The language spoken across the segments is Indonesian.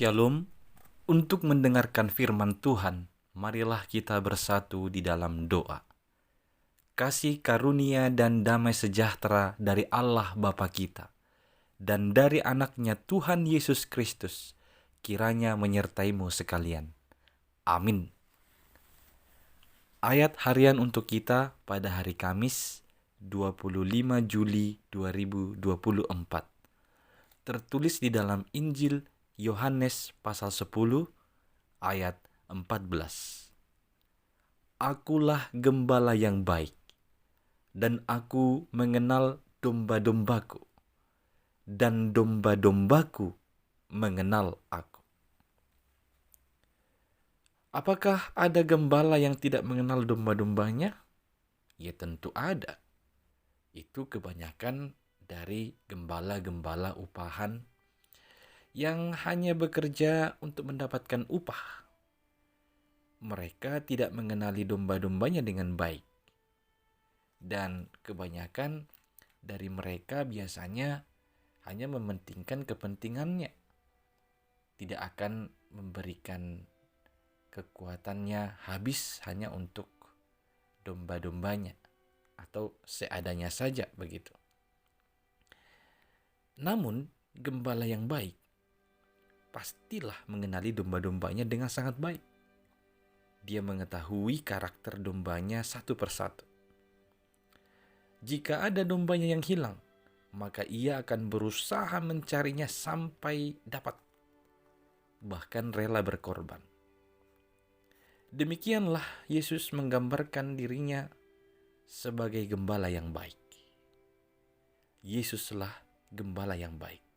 Shalom. Untuk mendengarkan firman Tuhan, marilah kita bersatu di dalam doa. Kasih karunia dan damai sejahtera dari Allah Bapa kita dan dari anaknya Tuhan Yesus Kristus kiranya menyertaimu sekalian. Amin. Ayat harian untuk kita pada hari Kamis 25 Juli 2024 tertulis di dalam Injil Yohanes pasal 10 ayat 14. Akulah gembala yang baik, dan aku mengenal domba-dombaku, dan domba-dombaku mengenal aku. Apakah ada gembala yang tidak mengenal domba-dombanya? Ya tentu ada. Itu kebanyakan dari gembala-gembala upahan yang hanya bekerja untuk mendapatkan upah. Mereka tidak mengenali domba-dombanya dengan baik. Dan kebanyakan dari mereka biasanya hanya mementingkan kepentingannya. Tidak akan memberikan kekuatannya habis hanya untuk domba-dombanya atau seadanya saja begitu. Namun, gembala yang baik pastilah mengenali domba-dombanya dengan sangat baik. Dia mengetahui karakter dombanya satu persatu. Jika ada dombanya yang hilang, maka ia akan berusaha mencarinya sampai dapat, bahkan rela berkorban. Demikianlah Yesus menggambarkan dirinya sebagai gembala yang baik. Yesuslah gembala yang baik.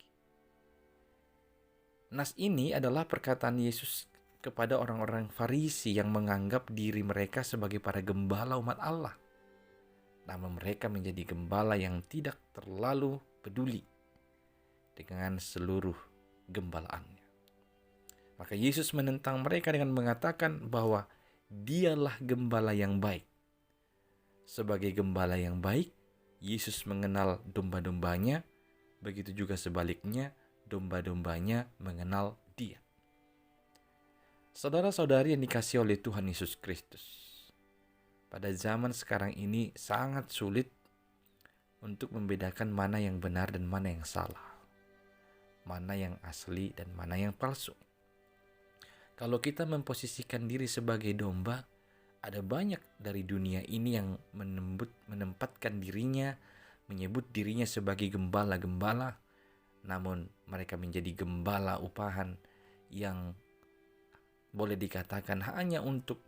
Nas ini adalah perkataan Yesus kepada orang-orang Farisi yang menganggap diri mereka sebagai para gembala umat Allah. Namun mereka menjadi gembala yang tidak terlalu peduli dengan seluruh gembalaannya. Maka Yesus menentang mereka dengan mengatakan bahwa dialah gembala yang baik. Sebagai gembala yang baik, Yesus mengenal domba-dombanya, begitu juga sebaliknya, domba-dombanya mengenal Dia. Saudara-saudari yang dikasihi oleh Tuhan Yesus Kristus, pada zaman sekarang ini sangat sulit untuk membedakan mana yang benar dan mana yang salah, mana yang asli dan mana yang palsu. Kalau kita memposisikan diri sebagai domba, ada banyak dari dunia ini yang menempatkan dirinya, menyebut dirinya sebagai gembala-gembala, namun mereka menjadi gembala upahan yang boleh dikatakan hanya untuk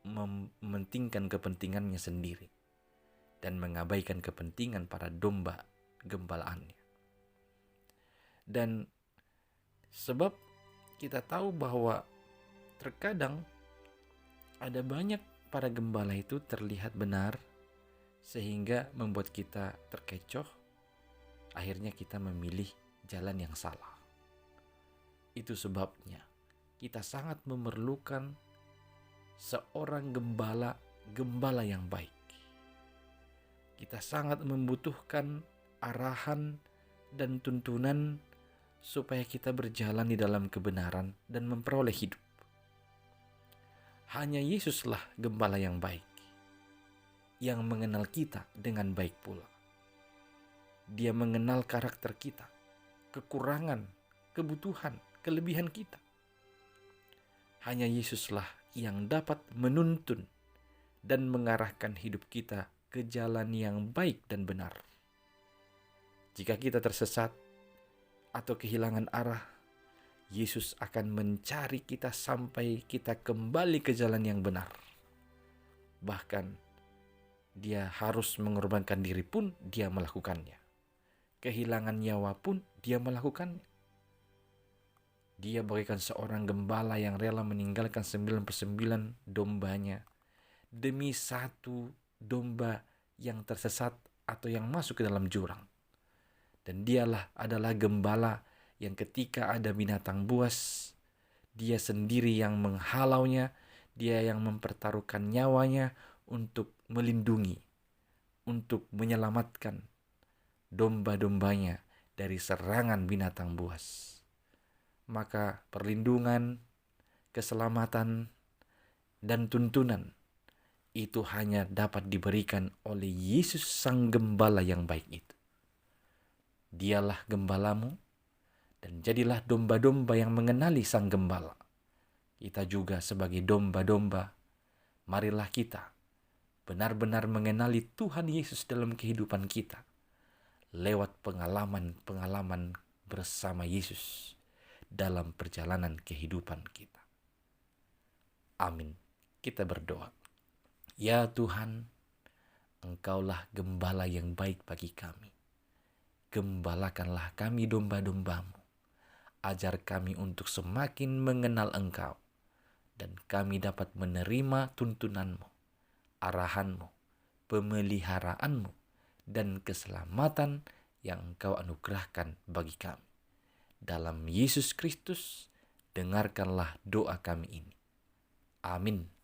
mementingkan kepentingannya sendiri dan mengabaikan kepentingan para domba gembalaannya. Dan sebab kita tahu bahwa terkadang ada banyak para gembala itu terlihat benar sehingga membuat kita terkecoh. Akhirnya kita memilih jalan yang salah. Itu sebabnya kita sangat memerlukan seorang gembala yang baik. Kita sangat membutuhkan arahan dan tuntunan supaya kita berjalan di dalam kebenaran dan memperoleh hidup. Hanya Yesuslah gembala yang baik, yang mengenal kita dengan baik pula. Dia mengenal karakter kita, kekurangan, kebutuhan, kelebihan kita. Hanya Yesuslah yang dapat menuntun dan mengarahkan hidup kita ke jalan yang baik dan benar. Jika kita tersesat atau kehilangan arah, Yesus akan mencari kita sampai kita kembali ke jalan yang benar. Bahkan Dia harus mengorbankan diri pun Dia melakukannya. Kehilangan nyawa pun Dia melakukannya. Dia bagaikan seorang gembala yang rela meninggalkan 99 dombanya demi satu domba yang tersesat atau yang masuk ke dalam jurang. Dan Dialah adalah gembala yang ketika ada binatang buas, Dia sendiri yang menghalaunya, Dia yang mempertaruhkan nyawanya untuk melindungi, untuk menyelamatkan domba-dombanya dari serangan binatang buas. maka perlindungan, keselamatan, dan tuntunan itu hanya dapat diberikan oleh Yesus Sang Gembala yang baik itu. Dialah gembalamu, dan jadilah domba-domba yang mengenali Sang Gembala. Kita juga sebagai domba-domba, marilah kita benar-benar mengenali Tuhan Yesus dalam kehidupan kita lewat pengalaman-pengalaman bersama Yesus dalam perjalanan kehidupan kita. Amin. Kita berdoa. Ya Tuhan, Engkaulah gembala yang baik bagi kami. Gembalakanlah kami domba-dombamu. Ajar kami untuk semakin mengenal Engkau, dan kami dapat menerima tuntunanmu, arahanmu, pemeliharaanmu, dan keselamatan yang Engkau anugerahkan bagi kami. Dalam Yesus Kristus, dengarkanlah doa kami ini. Amin.